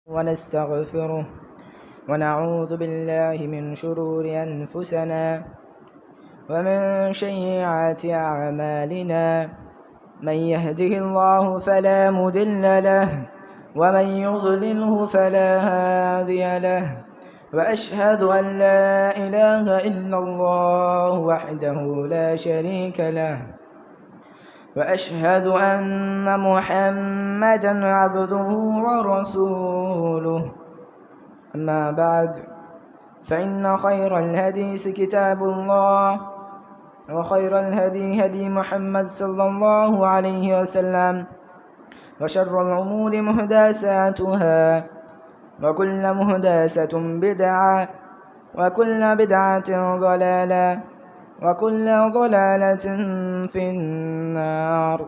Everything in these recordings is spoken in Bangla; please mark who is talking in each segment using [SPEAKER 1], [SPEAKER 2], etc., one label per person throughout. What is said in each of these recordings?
[SPEAKER 1] ونستغفره ونعوذ بالله من شرور أنفسنا ومن سيئات أعمالنا من يهده الله فلا مضل له ومن يضلله فلا هادي له وأشهد أن لا إله إلا الله وحده لا شريك له وأشهد أن محمدا عبده ورسوله أما بعد فإن خير الحديث كتاب الله وخير الهدي هدي محمد صلى الله عليه وسلم وشر الأمور محدثاتها وكل محدثة بدعة وكل بدعة ضلالة وكل ضلالة في النار.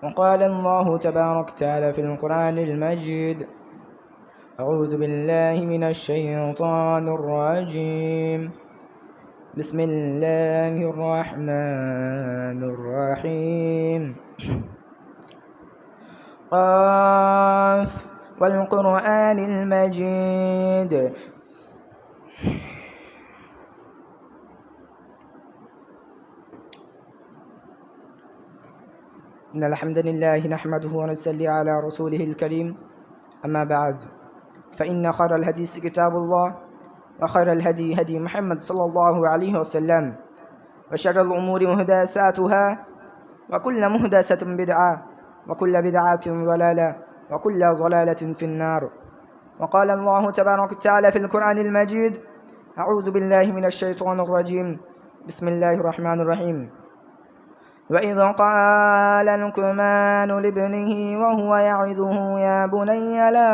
[SPEAKER 1] وقال الله تبارك وتعالى في القرآن المجيد: أعوذ بالله من الشيطان الرجيم. بسم الله الرحمن الرحيم. قاف والقرآن المجيد. إن الحمد لله نحمده ونصلي على رسوله الكريم. أما بعد فإن خير الحديث كتاب الله وخير الهدي هدي محمد صلى الله عليه وسلم وشر الأمور محدثاتها وكل محدثة بدعة وكل بدعة ضلالة وكل ضلالة في النار. وقال الله تبارك وتعالى في القرآن المجيد: أعوذ بالله من الشيطان الرجيم. بسم الله الرحمن الرحيم. وإذ قال لقمان لابنه وهو يعظه: يا بني لا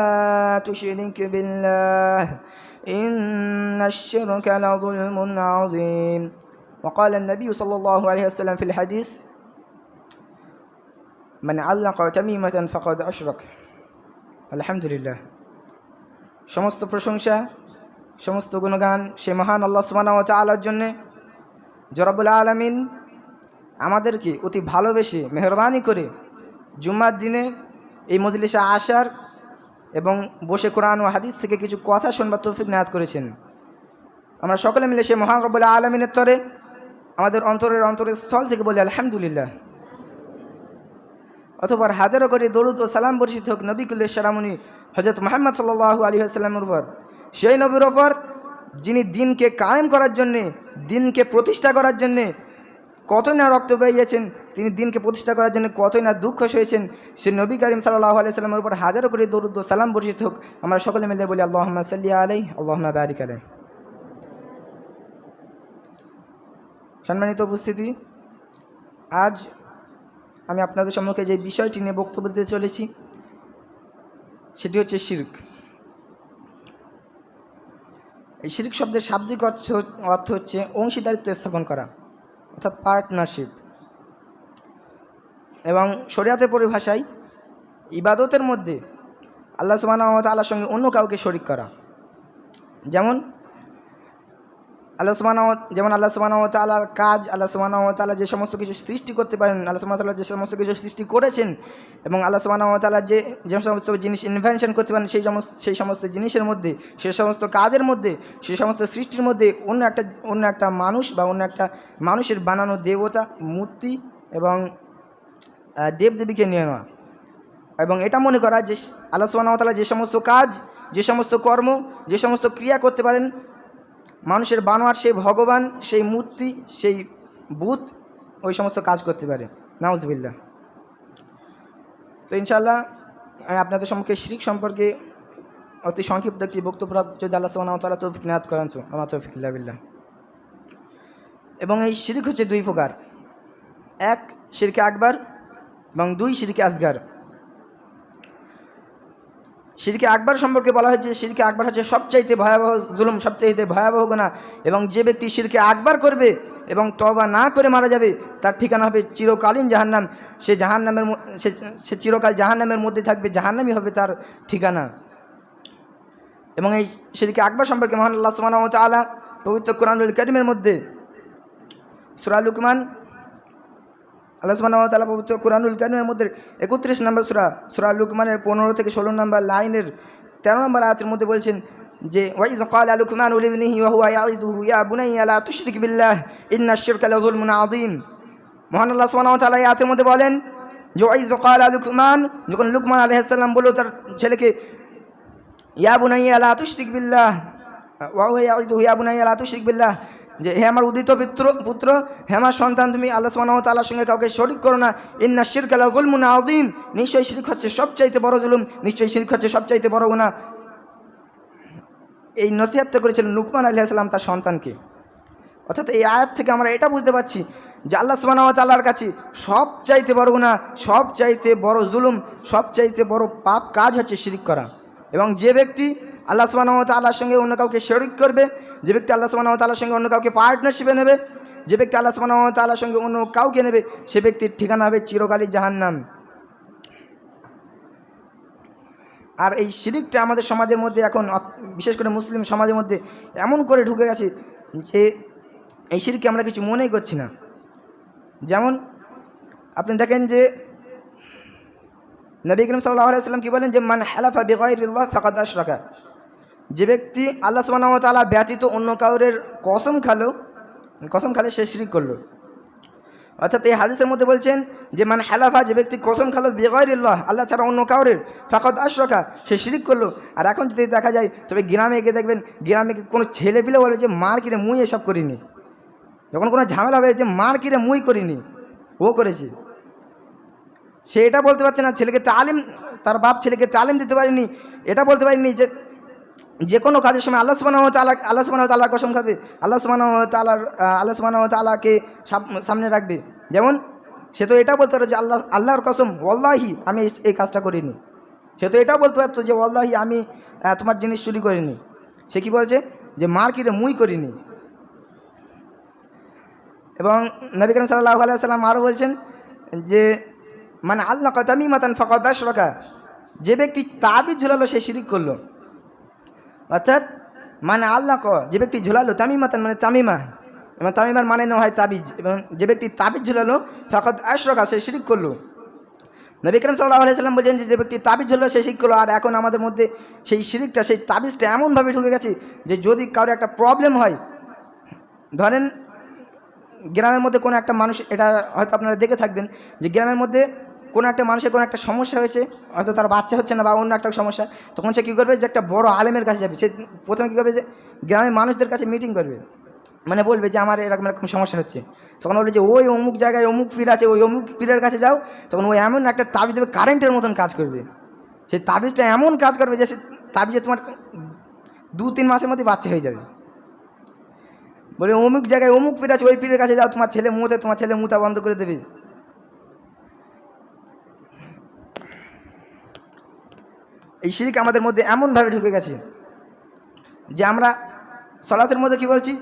[SPEAKER 1] تشرك بالله إن الشرك لظلم عظيم. وقال النبي صلى الله عليه وسلم في الحديث: من علق تميمة فقد أشرك. আলহামদুলিল্লাহ, সমস্ত প্রশংসা সমস্ত গুণগান সে মহান আল্লাহ সুবহানাহু ওয়া তাআলার জন্যে, যে রব্বুল আলামিন আমাদেরকে অতি ভালোবেসে মেহরবানি করে জুম্মার দিনে এই মজলিসে আসার এবং বসে কোরআন ও হাদিস থেকে কিছু কথা শুনবার তৌফিক নায়াত করেছেন। আমরা সকলে মিলে সে মহান রব্বুল আলামিনের তরে আমাদের অন্তরের স্থল থেকে বলি আলহামদুলিল্লাহ। অথবা হাজারো করে দরুদ ও সালাম বর্ষিত হোক নবী কুল্লে সালামুনি হযরত মুহাম্মদ সাল্লাল্লাহু আলাইহি ওয়াসাল্লামের উপর, সেই নবীর ওপর যিনি দিনকে কায়েম করার জন্যে, দিনকে প্রতিষ্ঠা করার জন্যে কতই না রক্ত বইয়েছেন, তিনি দিনকে প্রতিষ্ঠা করার জন্য কতই না দুঃখ সয়েছেন। সে নবী করিম সাল্লাল্লাহু আলাইহি ওয়াসাল্লামের উপর হাজারো করে দরুদ ও সালাম বর্ষিত হোক। আমরা সকলে মিলে বলি আল্লাহুম্মা সাল্লি আলাইহি আল্লাহুম্মা বারিক আলাইহি। সম্মানিত উপস্থিতি, আজ আমি আপনাদের সম্মুখে যে বিষয়টি নিয়ে বক্তব্য দিতে চলেছি সেটি হচ্ছে শিরক। এই শিরক শব্দের শাব্দিক অর্থ হচ্ছে অংশীদারিত্ব স্থাপন করা, অর্থাৎ পার্টনারশিপ। এবং শরিয়াতের পরিভাষায় ইবাদতের মধ্যে আল্লাহ সুবহানাহু ওয়া তাআলার সঙ্গে অন্য কাউকে শরিক করা। যেমন আল্লাহ সুবহানাহু ওয়া তাআলার কাজ, আল্লাহ সুবহানাহু ওয়া তাআলা যে সমস্ত কিছু সৃষ্টি করতে পারেন, আল্লাহ সুবহানাহু ওয়া তাআলা যে সমস্ত কিছু সৃষ্টি করেছেন, এবং আল্লাহ সুবহানাহু ওয়া তাআলা যে সমস্ত জিনিস ইনভেনশন করতে পারেন, সেই সমস্ত জিনিসের মধ্যে, সেই সমস্ত কাজের মধ্যে, সেই সমস্ত সৃষ্টির মধ্যে অন্য একটা মানুষ বা অন্য একটা মানুষের বানানো দেবতা, মূর্তি এবং দেবদেবীকে নিয়ে নেওয়া, এবং এটা মনে করা যে আল্লাহ সুবহানাহু ওয়া তাআলা যে সমস্ত কাজ, যে সমস্ত কর্ম, যে সমস্ত ক্রিয়া করতে পারেন, মানুষের বানোয়ার সেই ভগবান, সেই মূর্তি, সেই বুত ওই সমস্ত কাজ করতে পারে। নাউজুবিল্লাহ। তো ইনশাআল্লাহ আমি আপনাদের সম্মুখে শিরক সম্পর্কে অতি সংক্ষিপ্ত একটি বক্তব্য যদি আল্লাহ সুবহানাহু ওয়া তাআলা তৌফিক নায়াত করেন, আমার তৌফিক ইল্লা বিল্লাহ। এবং এই শিরক হচ্ছে দুই প্রকার: এক শিরকে আকবার এবং দুই শিরকে আসগার। শিরকে আকবার সম্পর্কে বলা হয়েছে শিরকে আকবার হচ্ছে সবচাইতে ভয়াবহ জুলুম, সবচাইতে ভয়াবহ গুনাহ, এবং যে ব্যক্তি শিরকে আকবার করবে এবং তওবা না করে মারা যাবে তার ঠিকানা হবে চিরকালীন জাহান্নাম। সে চিরকাল জাহান্নামের মধ্যে থাকবে, জাহান্নামই হবে তার ঠিকানা। এবং এই শিরকে আকবার সম্পর্কে মহান আল্লাহ সুবহানাহু ওয়া তাআলা পবিত্র কোরআনুল কারীমের মধ্যে সূরা লুকমান, আল্লাহ সুবহানাহু ওয়া তাআলা পবিত্র কোরআনুল কারীমের মধ্যে 31 নম্বর সূরা লুকমানের 15 থেকে 16 নম্বর লাইনের 13 নম্বর আয়াতের মধ্যে বলছেন যে ওয়াইজ ক্বালা লুকমানু লিবনিহি ওয়া হুয়া ইয়াইদুহু ইয়া বুনাইয়া লা তুশরিক বিল্লাহ ইন্নাশ শিরকা লাযুলমুন আযীম। মহান আল্লাহ সুবহানাহু ওয়া তাআলা এই আয়াতের মধ্যে বলেন যে ওয়াইজ ক্বালা লুকমান, যখন লুকমান আলাইহিস সালাম বলল তার ছেলেকে ইয়া বুনাইয়া লা তুশরিক বিল্লাহ ওয়া হুয়া ইয়াইদুহু ইয়া বুনাইয়া লা তুশরিক বিল্লাহ, যে হে আমার উদিত পুত্র, হে আমার সন্তান, তুমি আল্লাহ সুবহানাহু ওয়া তাআলার সঙ্গে কাউকে শরীক করো না। ইন্নাশ শিরকা লাযুলমুন আযীম, নিশ্চয়ই শিরক হচ্ছে সবচাইতে বড় জুলুম, নিশ্চয়ই শিরক হচ্ছে সবচাইতে বড় গুনাহ। এই নসিহতটা করেছিলেন লুকমান আলাইহিস সালাম তার সন্তানকে। অর্থাৎ এই আয়াত থেকে আমরা এটা বুঝতে পারছি যে আল্লাহ সুবহানাহু ওয়া তাআলার কাছে সবচাইতে বড় গুনাহ, সবচাইতে বড় জুলুম, সবচাইতে বড় পাপ কাজ হচ্ছে শিরক করা। এবং যে ব্যক্তি আল্লাহ সুবহানাহু ওয়া তাআলার সঙ্গে অন্য কাউকে শরীক করবে, যে ব্যক্তি আল্লাহ সুবহানাহু ওয়া তাআলার সঙ্গে অন্য কাউকে পার্টনারশিপে নেবে, যে ব্যক্তি আল্লাহ সুবহানাহু ওয়া তাআলার সঙ্গে অন্য কাউকে নেবে, সে ব্যক্তির ঠিকানা হবে চিরকালই জাহান্নাম। আর এই শিরকটা আমাদের সমাজের মধ্যে এখন, বিশেষ করে মুসলিম সমাজের মধ্যে এমন করে ঢুকে গেছে যে এই শিরককে আমরা কিছু মনেই করছি না। যেমন আপনি দেখেন যে নবী করিম সাল্লাল্লাহু আলাইহি ওয়াসাল্লাম কি বলেন যে মান হালাফা বিগাইরিল্লাহ ফাকাদ আশরাকা, যে ব্যক্তি আল্লাহ সুবহানাহু ওয়া তাআলা ব্যতীত অন্য কাউরের কসম খালে সে শিরক করলো। অর্থাৎ এই হাদিসের মধ্যে বলছেন যে মান হালাফা, যে ব্যক্তি কসম খালো বিগাইরিল্লাহ, আল্লাহ ছাড়া অন্য কাউরের, ফাকাদ আশরাকা, সে শিরক করলো। আর এখন যদি দেখা যায়, তবে গ্রামে গিয়ে দেখবেন, গ্রামে কোনো ছেলে পিলে বলবে যে মার কিরে মুই এসব করিনি। যখন কোনো ঝামেলা হবে যে মার কিরে মুই করিনি, ও করেছি। সে এটা বলতে পারছে না ছেলেকে তালিম, তার বাপ ছেলেকে তালিম দিতে পারেনি, এটা বলতে পারেনি যে কোনো কাজের সময় আল্লাহ সুবহানাহু ওয়া তাআলার কসম খাবে, আল্লাহ সুবহানাহু ওয়া তাআলাকে সামনে রাখবে। যেমন সে তো এটা বলতে পারে যে আল্লাহর কসম ওয়াল্লাহি আমি এই কাজটা করিনি। সে তো এটাও বলতে পারতো যে ওয়াল্লাহি আমি তোমার জিনিস চুরি করিনি। সে কি বলছে যে মার কিরে মুই করিনি। এবং নবী করিম সাল্লাল্লাহু আলাইহি ওয়াসাল্লাম আরও বলছেন যে মানে আল্লাহ তামিমাতান ফাকাদ আশরাকা, যে ব্যক্তি তাবিজ ঝুলালো সে শিরক করলো। অর্থাৎ মানে আল্লাহ যে ব্যক্তি ঝুলালো, তামিমাতান মানে তামিমা, এবং তামিমার মানে না হয় তাবিজ, এবং যে ব্যক্তি তাবিজ ঝুলালো ফাকাদ আশরাকা, সে শিরক করলো। নবী করিম সাল্লাল্লাহু আলাইহি ওয়াসাল্লাম বলেন যে ব্যক্তি তাবিজ ঝুলালো সে শিরক করলো। আর এখন আমাদের মধ্যে সেই শিরকটা, সেই তাবিজটা এমনভাবে ঢুকে গেছে যে যদি কারো একটা প্রবলেম হয়, ধরেন গ্রামের মধ্যে কোনো একটা মানুষ, এটা হয়তো আপনারা দেখে থাকবেন যে গ্রামের মধ্যে কোনো একটা মানুষের কোনো একটা সমস্যা হয়েছে, হয়তো তার বাচ্চা হচ্ছে না বা অন্য একটা সমস্যা, তখন সে কী করবে যে একটা বড় আলেমের কাছে যাবে। সে প্রথমে কী করবে যে গ্রামের মানুষদের কাছে মিটিং করবে, মানে বলবে যে আমার এরকম এরকম সমস্যা হচ্ছে। তখন বলবে যে ওই অমুক জায়গায় অমুক পীর আছে, ওই অমুক পীরের কাছে যাও। তখন ওই এমন একটা তাবিজ দেবে, কারেন্টের মতন কাজ করবে। সেই তাবিজটা এমন কাজ করবে যে সে তাবিজে তোমার 2-3 মাসের মধ্যে বাচ্চা হয়ে যাবে। বলে অমুক জায়গায় অমুক পীর আছে, ওই পীরের কাছে যাও, তোমার ছেলে মুতা বন্ধ করে দেবে। এই শিরক আমাদের মধ্যে এমনভাবে ঢুকে গেছে যে আমরা সালাতের মধ্যে কি বলছি,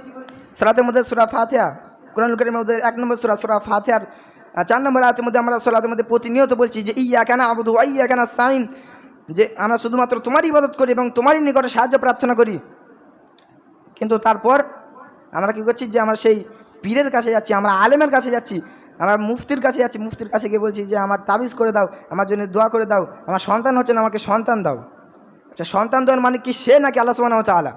[SPEAKER 1] সালাতের মধ্যে সূরা ফাতিহা, কোরআনুল কারীমের মধ্যে 1 নম্বর সূরা ফাতিহার 4 নম্বর আয়াতের মধ্যে আমরা সালাতের মধ্যে প্রতিনিয়ত বলছি যে ইয়াকা না'বুদু ওয়া ইয়াকা নাস্তাঈন, যে আমরা শুধুমাত্র তোমারই ইবাদত করি এবং তোমারই নিকটে সাহায্য প্রার্থনা করি। কিন্তু তারপর আমরা কী করছি যে আমরা সেই পীরের কাছে যাচ্ছি, আমরা আলেমের কাছে যাচ্ছি, আমরা মুফতির কাছে যাচ্ছি, মুফতির কাছে গিয়ে বলছি যে আমার তাবিজ করে দাও, আমার জন্য দোয়া করে দাও, আমার সন্তান হচ্ছে না, আমাকে সন্তান দাও। আচ্ছা, সন্তান দেওয়ার মানে কি সে নাকি আল্লাহ সুবহানাহু ওয়া তাআলা?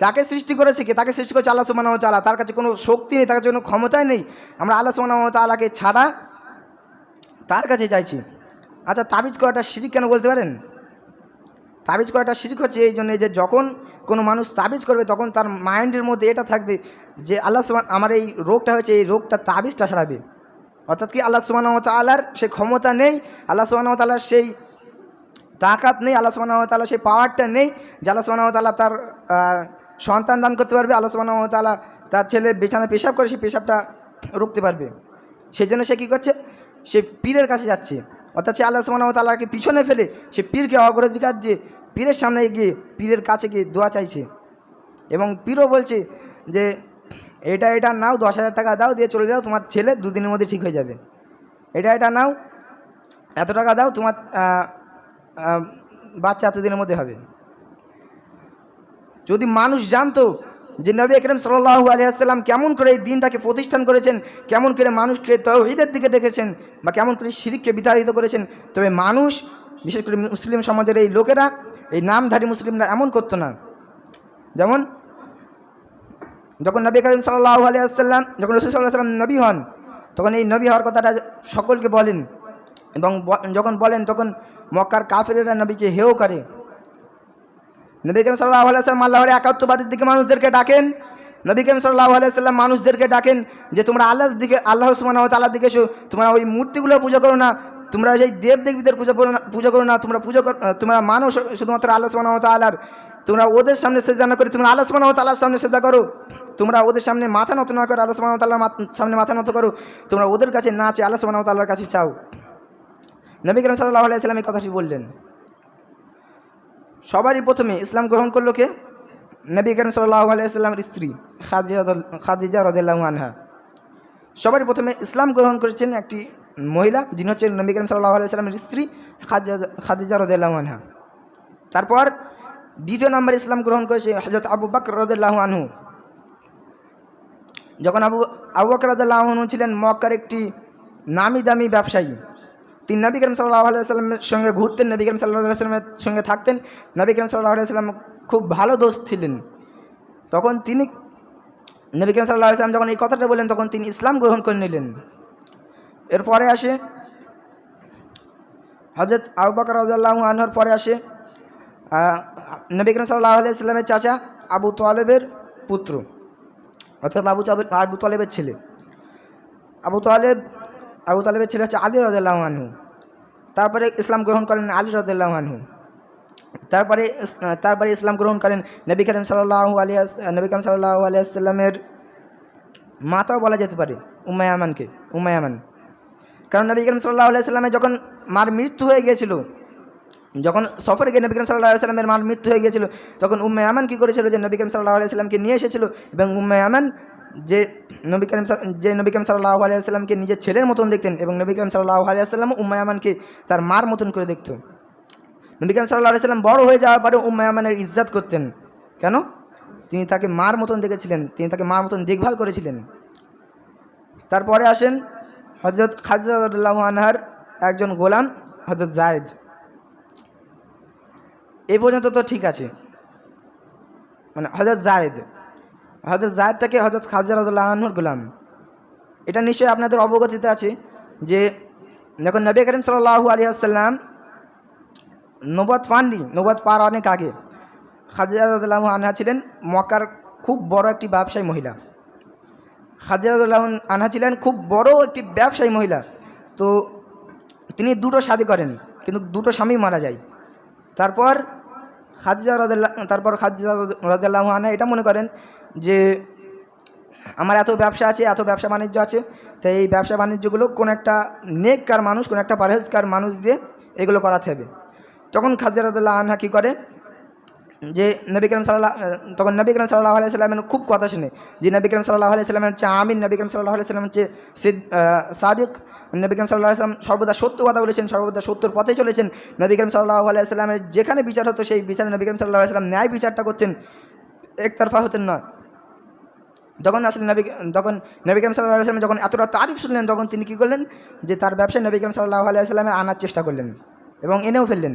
[SPEAKER 1] তাকে সৃষ্টি করেছে কি? তাকে সৃষ্টি করেছে আল্লাহ সুবহানাহু ওয়া তাআলা। তার কাছে কোনো শক্তি নেই, তার কাছে কোনো ক্ষমতাই নেই। আমরা আল্লাহ সুবহানাহু ওয়া তাআলাকে ছাড়া তার কাছে চাইছি। আচ্ছা, তাবিজ করাটা শিরক কেন বলতে পারেন? তাবিজ করাটা শিরক হচ্ছে এই জন্যে যে যখন কোনো মানুষ তাবিজ করবে তখন তার মাইন্ডের মধ্যে এটা থাকবে যে আল্লাহ সুবহানাহু, আমার এই রোগটা হয়েছে, এই রোগটা তাবিজটা সারাবে। অর্থাৎ কি আল্লাহ সুবহানাহু ওয়া তাআলার সেই ক্ষমতা নেই, আল্লাহ সুবহানাহু ওয়া তাআলার সেই তাকাত নেই, আল্লাহ সুবহানাহু ওয়া তাআলার সেই পাওয়ারটা নেই যে আল্লাহ সুবহানাহু ওয়া তাআলা তার সন্তান দান করতে পারবে, আল্লাহ সুবহানাহু ওয়া তাআলা তার ছেলে বিছানায় পেশাব করে সেই পেশাবটা রুখতে পারবে। সেই জন্য সে কী করছে, সে পীরের কাছে যাচ্ছে। অর্থাৎ সে আল্লাহ সুবহানাহু ওয়া তাআলাকে পিছনে ফেলে সে পীরকে অগ্রাধিকার দিয়ে পীরের সামনে গিয়ে পীরের কাছে গিয়ে দোয়া চাইছে। এবং পীরও বলছে যে এটা নাও, 10,000 টাকা দাও, দিয়ে চলে যাও, তোমার ছেলে 2 দিনের মধ্যে ঠিক হয়ে যাবে। এটা নাও, এত টাকা দাও, তোমার বাচ্চা এত দিনের মধ্যে হবে। যদি মানুষ জানতো যে নবী আকরাম সাল্লাল্লাহু আলাইহি ওয়াসাল্লাম কেমন করে এই দিনটাকে প্রতিষ্ঠান করেছেন, কেমন করে মানুষকে তাওহীদের দিকে ডেকেছেন, বা কেমন করে শিরককে বিতাড়িত করেছেন, তবে মানুষ, বিশেষ করে মুসলিম সমাজের এই লোকেরা এই নামধারী মুসলিমরা এমন করতো না। যেমন যখন নবী করিম সাল্লাল্লাহু আলাইহি ওয়াসাল্লাম, যখন রাসূল সাল্লাল্লাহু আলাইহি ওয়াসাল্লাম নবী হন, তখন এই নবী হওয়ার কথাটা সকলকে বলেন, এবং যখন বলেন তখন মক্কার কাফেরেরা নবীকে হেয় করে। নবী করিম সাল্লাল্লাহু আলাইহি ওয়াসাল্লাম আল্লাহর একাত্মবাদের দিকে মানুষদেরকে ডাকেন। নবী করিম সাল্লাল্লাহু আলাইহি ওয়াসাল্লাম মানুষদেরকে ডাকেন যে তোমরা আল্লাহর দিকে, আল্লাহ সুবহানাহু ওয়া তাআলার দিকে এসো, তোমরা ওই মূর্তিগুলো পূজা করো না, তোমরা সেই দেব দেবীদের পূজা করো না, তোমরা মানো শুধুমাত্র আল্লাহ সুবহানাহু ওয়া তাআলার, তোমরা ওদের সামনে সিজদা না করে তোমরা আল্লাহ সুবহানাহু ওয়া তাআলার সামনে সিজদা করো, তোমরা ওদের সামনে মাথা নত না করে আল্লাহ সুবহানাহু ওয়া তাআলার সামনে মাথা নত করো, তোমরা ওদের কাছে না চেয়ে আল্লাহ সুবহানাহু ওয়া তাআলার কাছে চাও। নবী করিম সাল্লাল্লাহু আলাইহি ওয়াসাল্লাম এই কথাটি বললেন। সবারই প্রথমে ইসলাম গ্রহণ করলো কে? নবী করিম সাল্লাল্লাহু আলাইহি ওয়াসাল্লামের স্ত্রী খাদিজা রাদিয়াল্লাহু আনহা। সবারই প্রথমে ইসলাম গ্রহণ করেছেন একটি মহিলা, যিনি হচ্ছেন নবী করিম সাল্লাল্লাহু আলাইহি ওয়াসাল্লামের স্ত্রী খাদিজা রাদিয়াল্লাহু আনহা। তারপর দ্বিতীয় নম্বর ইসলাম গ্রহণ করেছে হযরত আবু বকর রাদিয়াল্লাহু আনহু। যখন আবু বকর রাদিয়াল্লাহু আনহু ছিলেন মক্কার একটি নামি দামি ব্যবসায়ী, তিনি নবী করিম সাল্লাল্লাহু আলাইহি ওয়াসাল্লামের সঙ্গে ঘুরতেন, নবী করিম সাল্লাল্লাহু আলাইহি ওয়াসাল্লামের সঙ্গে থাকতেন, নবী করিম সাল্লাল্লাহু আলাইহি ওয়াসাল্লাম খুব ভালো দোস্ত ছিলেন। তখন তিনি নবী করিম সাল্লাল্লাহু আলাইহি ওয়াসাল্লাম যখন এই কথাটা বললেন তখন তিনি ইসলাম গ্রহণ করে নিলেন। এরপরে আসে হযরত আবু বকর রাদিয়াল্লাহু আনহুর পরে আসে নবী করিম সাল্লাল্লাহু আলাইহি ওয়াসাল্লামের চাচা আবু তালেবের পুত্র, অর্থাৎ আবু তালেবের ছেলে। আবু তালেবের ছেলে হচ্ছে আলী রাদিয়াল্লাহু আনহু। তারপরে ইসলাম গ্রহণ করেন আলী রাদিয়াল্লাহু আনহু। তারপরে ইসলাম গ্রহণ করেন নবী করিম সাল্লাল্লাহু আলাইহি ওয়াসাল্লামের মাতাও বলা যেতে পারে উম্মে আমান। কারণ নবী করিম সাল্লাল্লাহু আলাইহি ওয়াসাল্লামের যখন মার মৃত্যু হয়ে গিয়েছিল, যখন সফরে গিয়ে নবী করিম সাল্লাল্লাহু আলাইহি ওয়াসাল্লামের মার মৃত্যু হয়ে গিয়েছিল, তখন উম্মে আমান কী করেছিল যে নবী করিম সাল্লাল্লাহু আলাইহি ওয়াসাল্লামকে নিয়ে এসেছিল, এবং উম্মে আমান যে নবী করিম সাল্লাল্লাহু আলাইহি ওয়াসাল্লামকে নিজের ছেলের মতন দেখতেন, এবং নবী করিম সাল্লাল্লাহু আলাইহি ওয়াসাল্লাম উম্মে আমানকে তার মার মতন করে দেখত। নবী করিম সাল্লাল্লাহু আলাইহি ওয়াসাল্লাম বড় হয়ে যাওয়ার পরে উম্মে আমানের ইজ্জত করতেন। কেন? তিনি তাকে মার মতন দেখেছিলেন, তিনি তাকে মার মতন দেখভাল করেছিলেন। তারপরে আসেন হযরত খাদিজা রাদিয়াল্লাহু আনহার একজন গোলাম হযরত জায়েদ। এই পর্যন্ত তো ঠিক আছে, মানে হযরত জায়েদটাকে হযরত খাদিজা রাদিয়াল্লাহু আনহুর গোলাম। এটা নিশ্চয়ই আপনাদের অবগতিতে আছে যে যখন নবী করিম সাল্লাল্লাহু আলাইহি ওয়াসাল্লাম নবুয়ত পার অনেক আগে, খাদিজা রাদিয়াল্লাহু আনহা ছিলেন মক্কার খুব বড় একটি ব্যবসায়ী মহিলা। খাদিজা রাদিয়াল্লাহু আনহা ছিলেন খুব বড় একটি ব্যবসায়ী মহিলা। তো তিনি দুটো শাদী করেন, কিন্তু দুটো স্বামী মারা যায়। তারপর খাদিজা রাদিয়াল্লাহু আনহা এটা মনে করেন যে আমার এত ব্যবসা আছে, এত ব্যবসা বাণিজ্য আছে, তো এই ব্যবসা বাণিজ্যগুলো কোনো একটা নেককার মানুষ, কোনো একটা পরহেজগার মানুষ দিয়ে এগুলো করাতে হবে। তখন খাদিজা রাদিয়াল্লাহু আনহা কী করে যে নবী করিম সাল্লাল্লাহু আলাইহি ওয়াসাল্লামের খুব কথা শুনে, যে নবী করিম সাল্লাল্লাহু আলাইহি ওয়াসাল্লাম হচ্ছে আমিন, নবী করিম সাল্লাল্লাহু আলাইহি ওয়াসাল্লাম হচ্ছে সাদিক, নবী করিম সাল্লাল্লাহু আলাইহি ওয়াসাল্লাম সর্বদা সত্য কথা বলেছেন, সর্বদা সত্যর পথে চলেছেন। নবী করিম সাল্লাল্লাহু আলাইহি ওয়াসাল্লামের যেখানে বিচার হতো সেই বিচারে নবী করিম সাল্লাল্লাহু আলাইহি ওয়াসাল্লাম ন্যায় বিচারটা করতেন, একতরফা হতেন না। তখন নবী করিম সাল্লাল্লাহু আলাইহি ওয়াসাল্লাম যখন এতটা তারিফ শুনলেন, তখন তিনি কী করলেন যে তার ব্যবসায় নবী করিম সাল্লাল্লাহু আলাইহি ওয়াসাল্লামের আনার চেষ্টা করলেন এবং এনেও ফেললেন।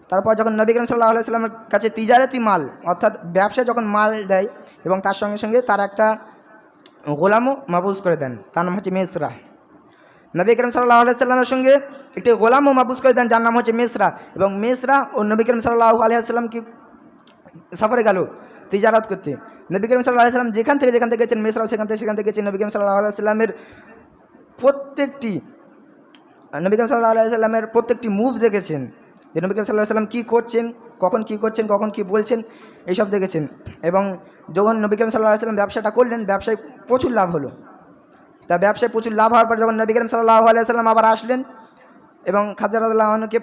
[SPEAKER 1] তারপর যখন নবী করিম সাল্লাল্লাহু আলাইহি ওয়াসাল্লামের কাছে তিজারতি মাল, অর্থাৎ ব্যবসায় যখন মাল দেয় এবং তার সঙ্গে সঙ্গে তার একটা গোলামও মাবুজ করে দেন, তার নাম হচ্ছে মিসরা। নবী করিম সাল্লাল্লাহু আলাইহি ওয়াসাল্লামের সঙ্গে একটি গোলামও মাবুজ করে দেন, যার নাম হচ্ছে মিসরা। এবং মিসরা ও নবী করিম সাল্লাল্লাহু আলাইহি ওয়াসাল্লাম কি সফরে গেল তিজারত করতে। নবী করিম সাল্লাল্লাহু আলাইহি ওয়াসাল্লাম যেখান থেকে গেছেন, মিসরাও সেখান থেকে গেছেন। নবী করিম সাল্লাল্লাহু আলাইহি ওয়াসাল্লামের প্রত্যেকটি মুভ দেখেছেন, যে নবী করিম সাল্লাল্লাহু আলাইহি ওয়াসাল্লাম কী করছেন, কখন কী বলছেন, এইসব দেখেছেন। এবং যখন নবী করিম সাল্লাল্লাহু আলাইহি ওয়াসাল্লাম ব্যবসাটা করলেন, ব্যবসায় প্রচুর লাভ হলো। তা ব্যবসায় প্রচুর লাভ হওয়ার পর যখন নবী করিম সাল্লাল্লাহু আলাইহি ওয়াসাল্লাম আবার আসলেন এবং খাদিজা রাদিয়াল্লাহু আনহাকে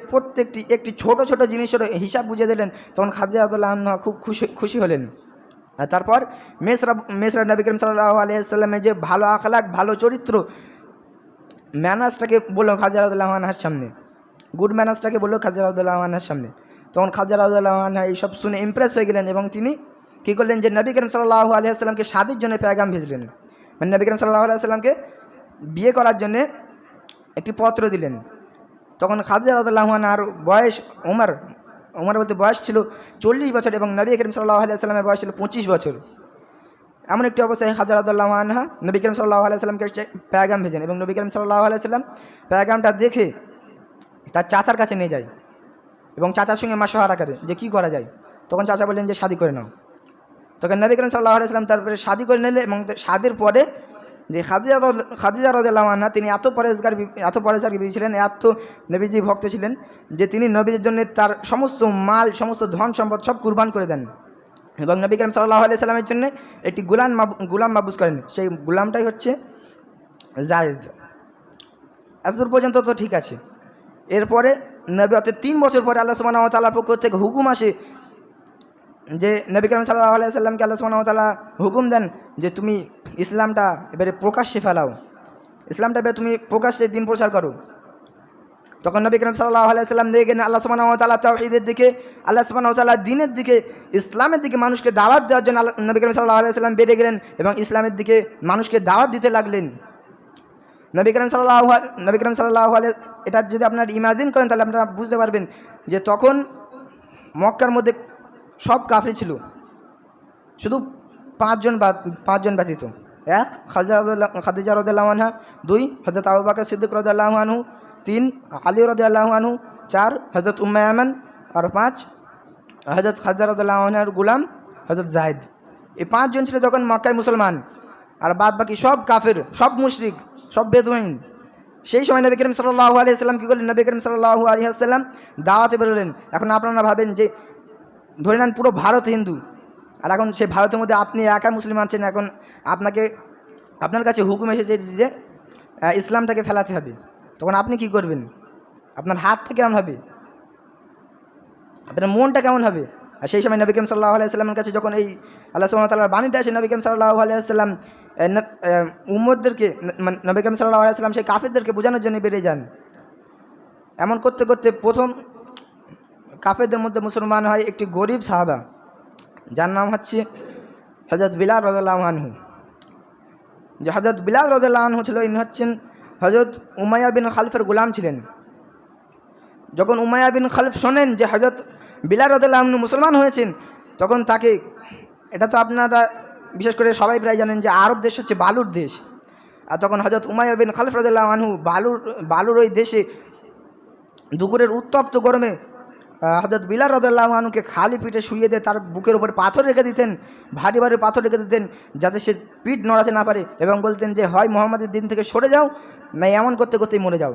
[SPEAKER 1] একটি ছোট জিনিসের হিসাব বুঝিয়ে দিলেন, তখন খাদিজা রাদিয়াল্লাহু আনহা খুব খুশি হলেন। আর তারপর মেসরা নবী করিম সাল্লাল্লাহু আলাইহি ওয়াসাল্লামের যে ভালো আখলাক, ভালো চরিত্র, ম্যানার্সটাকে বললো খাদিজা রাদিয়াল্লাহু আনহার সামনে, গুড ম্যানার্সটাকে বললো খাদিজা রাদিয়াল্লাহু আনহার সামনে। তখন খাদিজা রাদিয়াল্লাহু আনহা এইসব শুনে ইমপ্রেস হয়ে গেলেন এবং তিনি কী করলেন যে নবী করিম সাল্লাল্লাহু আলাইহি ওয়াসাল্লামকে শাদীর জন্য পেগাম ভেজলেন, মানে নবী করিম সাল্লাল্লাহু আলাইহি ওয়াসাল্লামকে বিয়ে করার জন্য একটি পত্র দিলেন। তখন খাদিজা রাদিয়াল্লাহু আনহার বয়স ওমর বলতে বয়স ছিল 40 বছর এবং নবী করিম সাল্লাল্লাহু আলাইহি ওয়াসাল্লামের বয়স ছিল 25 বছর। এমন একটি অবস্থায় খাদিজা রাদিয়াল্লাহু আনহা নবী করিম সাল্লাল্লাহু আলাইহি ওয়াসাল্লামকে পেগাম ভেজেন এবং নবী করিম সাল্লাল্লাহু আলাইহি ওয়াসাল্লাম পেগামটা দেখে তার চাচার কাছে নিয়ে যায় এবং চাচার সঙ্গে মাশওয়ারা করে যে কী করা যায়। তখন চাচা বললেন যে শাদি করে নাও। তখন নবী করিম সাল্লাল্লাহু আলাইহি ওয়াসাল্লাম তারপরে শাদি করে নিলে এবং শাদির পরে যে খাদিজা রাদিয়াল্লাহু আনহা তিনি এত পরেজগার বিবি ছিলেন, এত নবীজি ভক্ত ছিলেন যে তিনি নবীর জন্য তার সমস্ত মাল, সমস্ত ধন সম্পদ সব কুরবান করে দেন এবং নবী করিম সাল্লাল্লাহু আলাইহি সাল্লামের জন্য একটি গুলাম মাবুস করেন। সেই গুলামটাই হচ্ছে জায়েদ। এতদূর পর্যন্ত তো ঠিক আছে। এরপরে নবী 3 বছর পরে আল্লাহ সুবহানাহু ওয়া তাআলার পক্ষ থেকে হুকুম আসে যে নবী করিম সাল্লাল্লাহু আলাইহি সাল্লামকে আল্লাহ সুবহানাহু ওয়া তাআলা হুকুম দেন যে তুমি ইসলামটা এবারে প্রকাশ্যে ফেলাও, ইসলামটা এবারে তুমি প্রকাশ্যে দিন প্রচার করো। তখন নবী করিম সাল্লাল্লাহু আলাইহি সাল্লাম দিয়ে গেলেন আল্লাহ সুবহানাহু ওয়া তাআলা তাওহীদের দিকে, আল্লাহ সুবহানাহু ওয়া তাআলা দ্বীনের দিকে, ইসলামের দিকে মানুষকে দাওয়াত দেওয়ার জন্য নবী করিম সাল্লাল্লাহু আলাইহি সাল্লাম বেড়ে গেলেন এবং ইসলামের দিকে মানুষকে দাওয়াত দিতে লাগলেন। নবী করিম সাল্লাল্লাহু আলাইহি, এটা যদি আপনারা ইমাজিন করেন তাহলে আপনারা বুঝতে পারবেন যে তখন মক্কার মধ্যে সব কাফির ছিল, শুধু পাঁচজন ব্যতীত। 1 খাদিজা রাদিয়াল্লাহু আনহা, 2 হযরত আবু বকর সিদ্দিক রাদিয়াল্লাহু আনহু, 3 আলী রাদিয়াল্লাহু আনহু, 4 হযরত উম্মে আয়মান আর 5 হযরত খাদিজা রাদিয়াল্লাহু আনহার গোলাম হযরত যায়েদ। এই 5 জন ছিল তখন মক্কায় মুসলমান, আর বাদ বাকি সব কাফের, সব মুশরিক, সব বেদুইন। সেই সময় নবী করিম সাল্লাল্লাহু আলাইহি সাল্লাম কী করলেন? নবী করিম সাল্লাল্লাহু আলাইহি সাল্লাম দাওয়াতে বেরোলেন। এখন আপনারা ভাবেন যে ধরে নেন পুরো ভারত হিন্দু, আর এখন সে ভারতের মধ্যে আপনি একা মুসলিম আছেন, এখন আপনার কাছে হুকুম এসেছে যে ইসলামটাকে ফেলাতে হবে। তখন আপনি কি করবেন? আপনার হাতটা কেমন হবে? আপনার মনটা কেমন হবে? আর সেই সময় নবী করিম সাল্লাল্লাহু আলাইহি সাল্লামের কাছে যখন এই আল্লাহ সুবহানাহু ওয়া তাআলার বাণীটা আসে, নবী করিম সাল্লাল্লাহু আলাইহি সাল্লাম উম্মতদেরকে, নবী করিম সাল্লাল্লাহু আলাইহি সাল্লাম সেই কাফেরদেরকে বোঝানোর জন্য বেরিয়ে যান। এমন করতে করতে প্রথম কাফেরদের মধ্যে মুসলমান হয় একটি গরিব সাহাবা, যার নাম হচ্ছে হযরত বিলাল রাদিয়াল্লাহু আনহু। যে হযরত বিলাল রাদিয়াল্লাহু আনহু ছিল, ইনি হচ্ছেন হযরত উমাইয়া বিন খালিফের গোলাম ছিলেন। যখন উমাইয়া বিন খালিফ শোনেন যে হযরত বিলাল রাদিয়াল্লাহু আনহু মুসলমান হয়েছেন, তখন তাকে, এটা তো আপনারা বিশেষ করে সবাই প্রায় জানেন যে আরব দেশ হচ্ছে বালুর দেশ, আর তখন হযরত উমাইয়া বিন খালিফ রাদিয়াল্লাহু আনহু বালুর ওই দেশে দুপুরের উত্তপ্ত গরমে হযরত বিলাল রাদিয়াল্লাহু আনহুকে খালি পিঠে শুইয়ে দিয়ে তার বুকের উপর পাথর রেখে দিতেন, ভারী ভারী পাথর রেখে দিতেন, যাতে সে পিঠ নড়াতে না পারে, এবং বলতেন যে হয় মুহাম্মাদের দিন থেকে সরে যাও, না এমন করতে করতেই মরে যাও।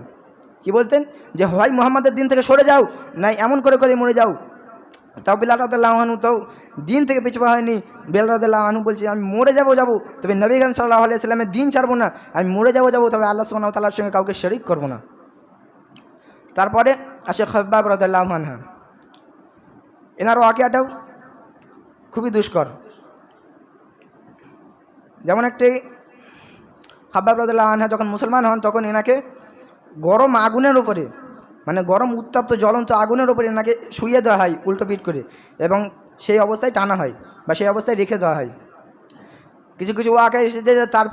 [SPEAKER 1] কি বলতেন? যে হয় মুহাম্মাদের দিন থেকে সরে যাও, না এমন করে করে মরে যাও। তাও বিলাল রাদিয়াল্লাহু আনহু তাও দিন থেকে পিছু পা হয়নি। বিলাল রাদিয়াল্লাহু আনহু বলছে, আমি মরে যাবো তবে নবী করিম সাল্লাল্লাহু আলাইহি সাল্লামের দিন ছাড়বো না, আমি মরে যাবো তবে আল্লাহ সুবহানাহু ওয়া তাআলার সঙ্গে কাউকে শরীক করবো না। তারপরে আসে খাব্বাব রাদিয়াল্লাহু আনহু। এনার ওয়াকিয়াটাও খুবই দুষ্কর। যেমন একটি খাব্বাব রাদিয়াল্লাহু আনহু যখন মুসলমান হন, তখন এনাকে গরম আগুনের উপরে, মানে গরম উত্তপ্ত জ্বলন্ত আগুনের উপরে এনাকে শুইয়ে দেওয়া হয় উল্টো পিঠ করে, এবং সেই অবস্থায় টানা হয় বা সেই অবস্থায় রেখে দেওয়া হয়। কিছু কিছু ওয়াকিয়া এসেছে যে তার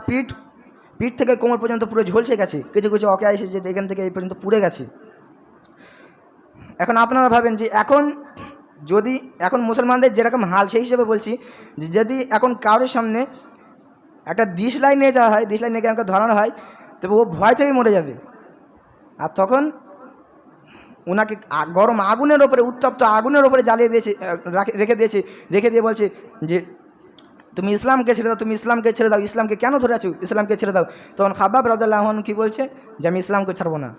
[SPEAKER 1] পিঠ থেকে কোমর পর্যন্ত পুরো ঝলসে গেছে, কিছু কিছু ওয়াকিয়া এসেছে যে এখান থেকে এই পর্যন্ত পুড়ে গেছে। এখন আপনারা ভাবেন যে এখন মুসলমানদের যেরকম হাল, সেই হিসেবে বলছি যে যদি এখন কারোর সামনে একটা দিশলাই নিয়ে যাওয়া হয়, দিশলাই নিয়ে আমাকে ধরানো হয়, তবে ও ভয় থেকেই মরে যাবে। আর তখন ওনাকে গরম আগুনের ওপরে, উত্তপ্ত আগুনের ওপরে রেখে দিয়ে বলছে যে তুমি ইসলামকে ছেড়ে দাও, ইসলামকে কেন ধরে আছো, ইসলামকে ছেড়ে দাও। তখন খাব্বাব রাদিয়াল্লাহু আনহু কি বলছে? যে আমি ইসলামকে ছাড়বো না।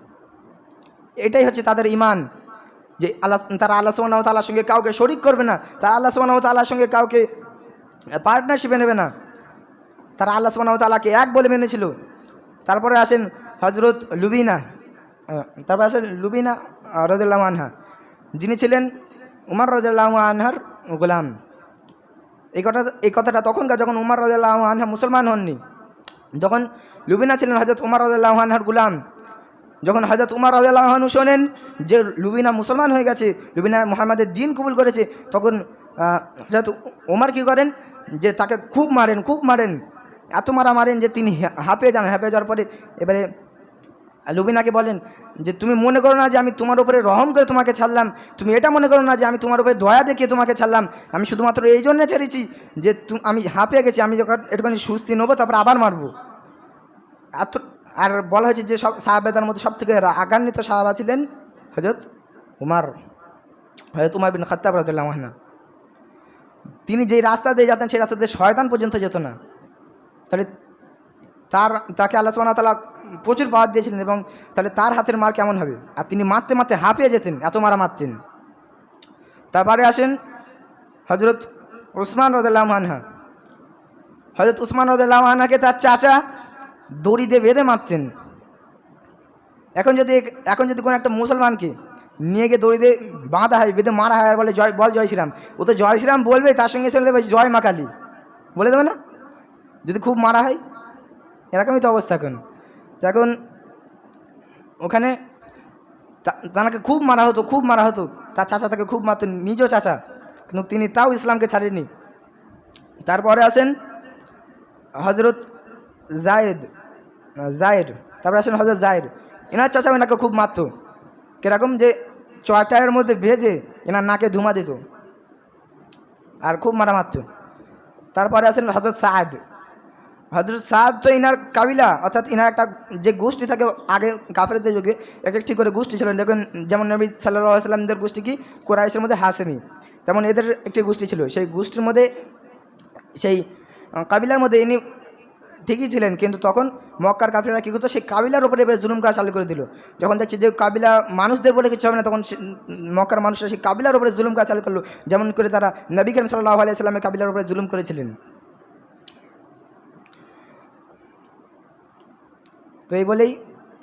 [SPEAKER 1] এটাই হচ্ছে তাদের ঈমান, যে তারা আল্লাহ সুবহানাহু ওয়া তাআলার সঙ্গে কাউকে শরীক করবে না, তারা আল্লাহ সুবহানাহু ওয়া তাআলার সঙ্গে কাউকে পার্টনারশিপে নেবে না, তারা আল্লাহ সুবহানাহু ওয়া তাআলাকে এক বলে মেনেছিল। তারপরে আসেন হযরত লুবিনা রাদিয়াল্লাহু আনহা, যিনি ছিলেন উমর রাদিয়াল্লাহু আনহার গোলাম। এই কথাটা তখনকার, যখন উমর রাদিয়াল্লাহু আনহা মুসলমান হননি। যখন লুবিনা ছিলেন হযরত উমর রাদিয়াল্লাহু আনহার গোলাম, যখন হযরত উমর রাদিয়াল্লাহু আনহু শোনেন যে লুবিনা মুসলমান হয়ে গেছে, লুবিনা মুহাম্মাদের দিন কবুল করেছে, তখন হযরত উমর কী করেন? যে তাকে খুব মারেন, এত মারেন যে তিনি হাঁপিয়ে যান। হাঁপিয়ে যাওয়ার পরে এবারে লুবিনাকে বলেন যে তুমি মনে করো না যে আমি তোমার উপরে রহম করে তোমাকে ছাড়লাম, তুমি এটা মনে করো না যে আমি তোমার উপরে দয়া দেখিয়ে তোমাকে ছাড়লাম, আমি শুধুমাত্র এই জন্য ছেড়েছি যে আমি হাঁপিয়ে গেছি, আমি যখন একটুখানি সুস্থি নেবো তারপর আবার মারবো। আর বলা হয়েছে যে সব সাহাবাদের মধ্যে সবথেকে রাগান্বিত সাহাবা ছিলেন হযরত উমর বিন খাত্তাব রাদিয়াল্লাহু আনহু। তিনি যেই রাস্তা দিয়ে যেতেন সেই রাস্তা দিয়ে শয়তান পর্যন্ত যেত না। তাহলে তাকে আল্লাহ সুবহানাহু ওয়া তাআলা প্রচুর পাওয়ার দিয়েছিলেন, এবং তাহলে তার হাতের মার কেমন হবে? আর তিনি মারতে মারতে হাঁপিয়ে যেতেন, এত মারা মারতেন। তারপরে আসেন হযরত উসমান রাদিয়াল্লাহু আনহু। হযরত উসমান রাদিয়াল্লাহু আনহুকে তার চাচা দড়ি দিয়ে বেঁধে মারতেন। এখন যদি কোনো একটা মুসলমানকে নিয়ে গিয়ে দড়ি দিয়ে বাঁধা হয়, বেঁধে মারা হয়, আর বলে জয় শ্রীরাম, ও তো জয় শ্রীরাম বলবে, তার সঙ্গে সঙ্গে জয় মা কালী বলে দেবে না যদি খুব মারা হয়? এরকমই তো অবস্থা এখন। তো এখন ওখানে তাকে খুব মারা হতো, তার চাচা তাকে খুব মারত, নিজেও চাচা, কিন্তু তিনি তাও ইসলামকে ছাড়েননি। তারপরে আসেন হজরত জায়েদ, তারপরে আসেন হজরত জায়েদ। এনার চাচা এনাকে খুব মারত, কীরকম যে চটায়ের মধ্যে ভেজে এনার নাকে ধুমা দিত আর খুব মারত। তারপরে আসেন হজরত সাদ তো ইনার কাবিলা, অর্থাৎ ইনার একটা যে গোষ্ঠী থাকে, আগে কাফেরদের যুগে একটি করে গোষ্ঠী ছিল। দেখুন যেমন নবী সাল্লাল্লাহু আলাইহি ওয়াসাল্লামদের গোষ্ঠী কি কুরাইশের মধ্যে হাশেমি, তেমন এদের একটি গোষ্ঠী ছিল। সেই গোষ্ঠীর মধ্যে, সেই কাবিলার মধ্যে ইনি ঠিকই ছিলেন, কিন্তু তখন মক্কার কাফিররা কী করতো, সেই কাবিলার উপরে এবার জুলুম করা চালু করে দিল। যখন দেখছি যে কাবিলা মানুষদের বলে কিছু হবে না, তখন মক্কার মানুষরা সেই কাবিলার উপরে জুলুম করা চালু করলো, যেমন করে তারা নবী করিম সাল্লাল্লাহু আলাইহি ওয়াসাল্লামের কাবিলার উপরে জুলুম করেছিলেন। তো এই বলেই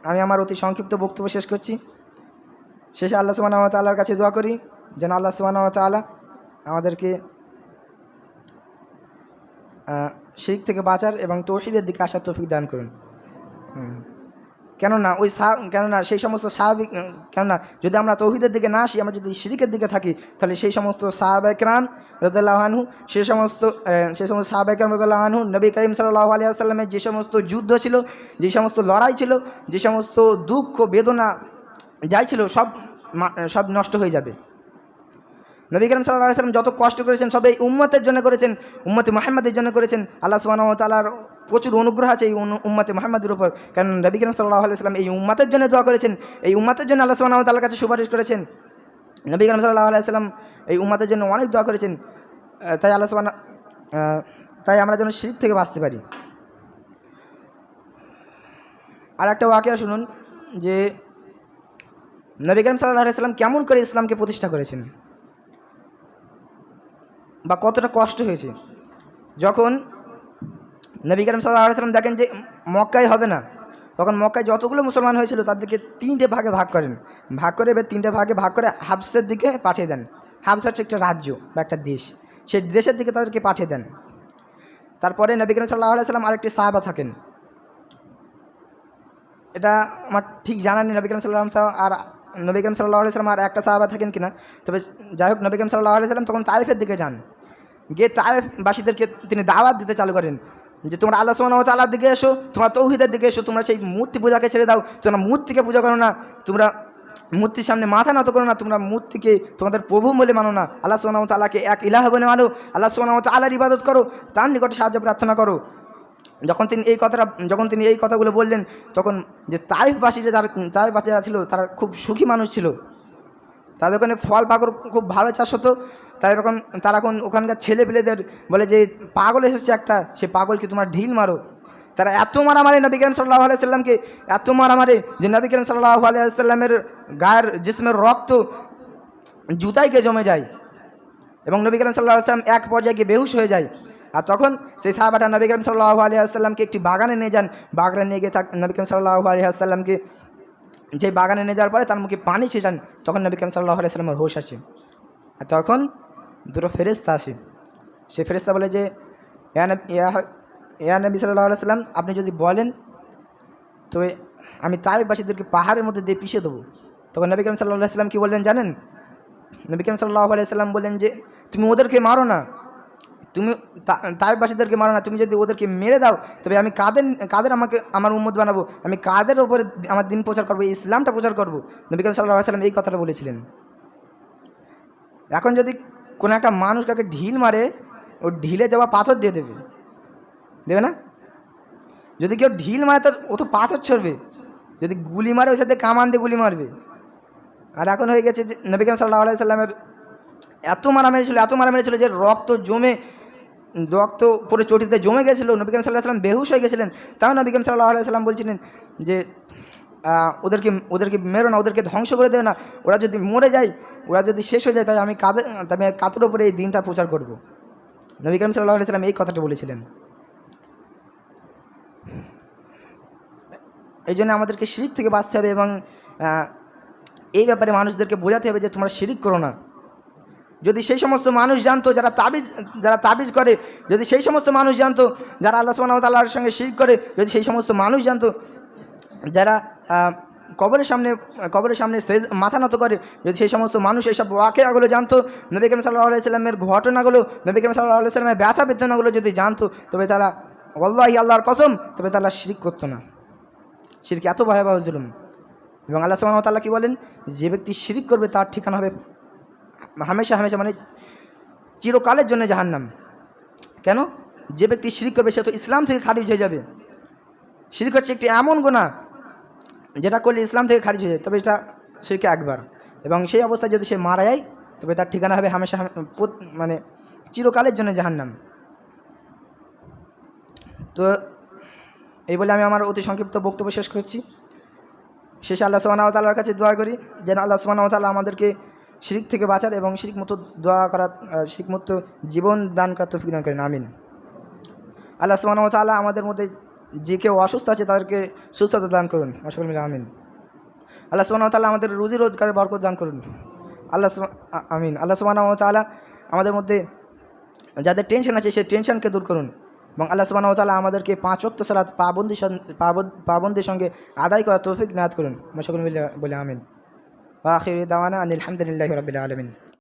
[SPEAKER 1] আমি আমার অতি সংক্ষিপ্ত বক্তব্য শেষ করছি। শেষে আল্লাহ সুবহানাহু ওয়া তাআলার কাছে দোয়া করি যেন আল্লাহ সুবহানাহু ওয়া তাআলা আমাদেরকে শিরক থেকে বাঁচার এবং তৌহিদের দিকে আসার তৌফিক দান করুন। কেননা সেই সমস্ত স্বাভাবিক, কেননা যদি আমরা তৌহিদের দিকে না আসি, আমরা যদি শিরকের দিকে থাকি, তাহলে সেই সমস্ত সাহাবায়ে কেরাম রাদিয়াল্লাহু আনহু, সেই সমস্ত সাহাবায়ে কেরাম রাদিয়াল্লাহু আনহু, নবী করিম সাল্লাল্লাহু আলাইহি ওয়াসাল্লামের যে সমস্ত যুদ্ধ ছিল, যে সমস্ত লড়াই ছিল, যে সমস্ত দুঃখ বেদনা যাই ছিল, সব নষ্ট হয়ে যাবে। নবী করিম সাল্লাল্লাহু আলাইহি ওয়াসাল্লাম যত কষ্ট করেছেন সব এই উম্মতের জন্য করেছেন, উম্মতে মুহাম্মাদের জন্য করেছেন। আল্লাহ সুবহানাহু ওয়া তাআলার প্রচুর অনুগ্রহ আছে এই উম্মতে মুহাম্মাদের উপর, কারণ নবী করিম সাল্লাল্লাহু আলাইহি ওয়াসাল্লাম এই উম্মতের জন্য দোয়া করেছেন, এই উম্মতের জন্য আল্লাহ সুবহানাহু ওয়া তাআলার কাছে সুপারিশ করেছেন। নবী করিম সাল্লাল্লাহু আলাইহি ওয়াসাল্লাম এই উম্মতের জন্য অনেক দোয়া করেছেন। তাই আমরা যেন শিরক থেকে বাঁচতে পারি। আর একটা ওয়াকিয়া শুনুন যে নবী করিম সাল্লাল্লাহু আলাইহি ওয়াসাল্লাম কেমন করে ইসলামকে প্রতিষ্ঠা করেছেন বা কতটা কষ্ট হয়েছে। যখন নবী করিম সাল্লাল্লাহু আলাইহি ওয়াসাল্লাম দেখেন যে মক্কায় হবে না, তখন মক্কায় যতগুলো মুসলমান হয়েছিল তাদেরকে 3টে ভাগে ভাগ করেন, ভাগ করে এবার 3টে ভাগে ভাগ করে হাবসের দিকে পাঠিয়ে দেন। হাবসা হচ্ছে একটা রাজ্য বা একটা দেশ, সেই দেশের দিকে তাদেরকে পাঠিয়ে দেন। তারপরে নবী করিম সাল্লাল্লাহু আলাইহি ওয়াসাল্লাম আরেকটি সাহাবা থাকেন, এটা আমার ঠিক জানা নেই নবী করিম সাল্লাল্লাহু আলাইহি ওয়াসাল্লাম আর একটা সাহাবা থাকেন কিনা, তবে যাই হোক নবী করিম সাল্লাল্লাহু আলাইহি ওয়াসাল্লাম তখন তায়েফের দিকে যান, গিয়ে তায়েফবাসীদেরকে তিনি দাওয়াত দিতে চালু করেন যে তোমরা আল্লাহ সুবহানাহু ওয়া তাআলার দিকে এসো, তোমরা তৌহিদের দিকে এসো, তোমরা সেই মূর্তি পূজাকে ছেড়ে দাও, তোমরা মূর্তিকে পূজা করো না, তোমরা মূর্তির সামনে মাথা নত করো না, তোমরা মূর্তিকে তোমাদের প্রভু বলে মানো না, আল্লাহ সুবহানাহু ওয়া তাআলাকে এক ইলাহ বলে মানো, আল্লাহ সুবহানাহু ওয়া তাআলার ইবাদত করো, তার নিকটে সাহায্য প্রার্থনা করো। যখন তিনি এই কথাগুলো বললেন, তখন যে তায়েফবাসীরা ছিল তারা খুব সুখী মানুষ ছিল, তাদের ওখানে ফল পাকড় খুব ভালো চাষ হতো। তারা এখন ওখানকার ছেলেপেলেদের বলে যে পাগল এসেছে একটা, সে পাগলকে তোমরা ঢিল মারো। তারা এত মারামারি নবী করিম সাল্লাল্লাহু আলাইহি ওয়াসাল্লামকে, এত মারামারি যে নবী করিম সাল্লাল্লাহু আলাইহি ওয়াসাল্লামের গায়ের জিসমের রক্ত জুতায় গিয়ে জমে যায় এবং নবী করিম সাল্লাল্লাহু আলাইহি ওয়াসাল্লাম এক পর্যায়ে গিয়ে বেহুশ হয়ে যায়। আর তখন সেই সাহাবাটা নবী করিম সাল্লাল্লাহু আলাইহি ওয়াসাল্লামকে একটি বাগানে নিয়ে যান। বাগানে নিয়ে গিয়ে নবী করিম সাল্লাল্লাহু আলাইহি ওয়াসাল্লামকে যে বাগানে নিয়ে যাওয়ার পরে তার মুখে পানি ছিটান, তখন নবী করিম সাল্লাল্লাহু আলাইহি ওয়াসাল্লামের হোশ আসে। আর তখন দুটো ফেরেশতা আসে, সে ফেরেশতা বলে যে ইয়া নবী সাল্লাল্লাহু আলাইহি ওয়াসাল্লাম, আপনি যদি বলেন তো আমি তায়েফবাসীদেরকে পাহাড়ের মধ্যে দিয়ে পিষে দেবো। তখন নবী করিম সাল্লাল্লাহু আলাইহি ওয়াসাল্লাম কী বললেন জানেন? নবী করিম সাল্লাল্লাহু আলাইহি ওয়াসাল্লাম বললেন যে তুমি ওদেরকে মারো না, তুমি তাইফবাসীদেরকে মারো না, তুমি যদি ওদেরকে মেরে দাও তবে আমি কাদের আমার উম্মত বানাবো, আমি কাদের ওপরে আমার দিন প্রচার করবো, ইসলামটা প্রচার করবো। নবী করিম সাল্লাল্লাহু আলাইহি ওয়াসাল্লাম এই কথাটা বলেছিলেন। এখন যদি কোনো একটা মানুষ কাকে ঢিল মারে, ও ঢিলে যাওয়া পাথর দিয়ে দেবে না? যদি কেউ ঢিল মারে ও তো পাথর ছড়বে, যদি গুলি মারে ওই সাথে কামান দিয়ে গুলি মারবে। আর এখন হয়ে গেছে যে নবী করিম সাল্লাল্লাহু আলাইহি ওয়াসাল্লামের এত মারামারি ছিল যে রক্ত পুরো চটিতে জমে গেছিলো। নবী করিম সাল্লাল্লাহু আলাইহি ওয়াসাল্লাম বেহুশ হয়ে গেছিলেন। তাও নবী করিম সাল্লাল্লাহু আলাইহি ওয়াসাল্লাম বলছিলেন যে ওদেরকে মেরো না, ওদেরকে ধ্বংস করে দেবে না, ওরা যদি মরে যায়, ওরা যদি শেষ হয়ে যায়, তাই আমি কাদের ওপরে এই দিনটা প্রচার করব। নবী করিম সাল্লাল্লাহু আলাইহি ওয়াসাল্লাম এই কথাটা বলেছিলেন। এই জন্য আমাদেরকে শিরক থেকে বাঁচতে হবে এবং এই ব্যাপারে মানুষদেরকে বোঝাতে হবে যে তোমরা শিরক করো না। যদি সেই সমস্ত মানুষ জানতো যারা তাবিজ করে, যদি সেই সমস্ত মানুষ জানতো যারা আল্লাহ সুবহানাহু ওয়া তাআলার সঙ্গে শিরক করে, যদি সেই সমস্ত মানুষ জানতো যারা কবরের সামনে মাথা নত করে, যদি সেই সমস্ত মানুষ এইসব ওয়াকিয়াগুলো জানতো, নবী করিম সাল্লাল্লাহু আলাইহি সাল্লামের ঘটনাগুলো, নবী করিম সাল্লাল্লাহু আলাইহি সাল্লামের ব্যথা বেদনাগুলো যদি জানতো, তবে তারা ওয়াল্লাহি আল্লাহর কসম, তবে তারা শিরক করতো না। শিরক এত ভয়াবহ জুলুম। এবং আল্লাহ সুবহানাহু ওয়া তাআলা কি বলেন, যে ব্যক্তি শিরক করবে তার ঠিকানা হবে হামেশা মানে চিরকালের জন্য জাহান্নাম। কেন? যে ব্যক্তি শিরক করবে সে তো ইসলাম থেকে খারিজ হয়ে যাবে। শিরক হচ্ছে একটি এমন গুনাহ যেটা করলে ইসলাম থেকে খারিজ হয়ে যায়, তবে এটা শিরকে আকবার। এবং সেই অবস্থায় যদি সে মারা যায় তবে তার ঠিকানা হবে হামেশা মানে চিরকালের জন্য জাহান্নাম। তো এই বলে আমি আমার অতি সংক্ষিপ্ত বক্তব্য শেষ করছি। শেষে আল্লাহ সুবহানাহু ওয়া তাআলার কাছে দোয়া করি যেন আল্লাহ সুবহানাহু ওয়া তাআলা আমাদেরকে শিরক থেকে বাঁচার এবং শিরক মুক্ত জীবন দান করার তৌফিক দান করেন। আমিন। আল্লাহ সুবহানাহু ওয়া তাআলা আমাদের মধ্যে যে কেউ অসুস্থ আছে তাদেরকে সুস্থতা দান করুন। আমিন। আল্লাহ সুবহানাহু ওয়া তাআলা আমাদের রুজি রোজগারে বরকত দান করুন। আমিন। আল্লাহ সুবহানাহু ওয়া তাআলা আমাদের মধ্যে যাদের টেনশন আছে সেই টেনশনকে দূর করুন এবং আল্লাহ সুবহানাহু ওয়া তাআলা আমাদেরকে 5 ওয়াক্ত সালাত পাবন্দির সঙ্গে আদায় করার তৌফিক নাত করুন। সকলে মিলে বলে আমিন। ওয়া আখিরু দাওয়ানা আনিল হামদুলিল্লাহি রাব্বিল আলামিন।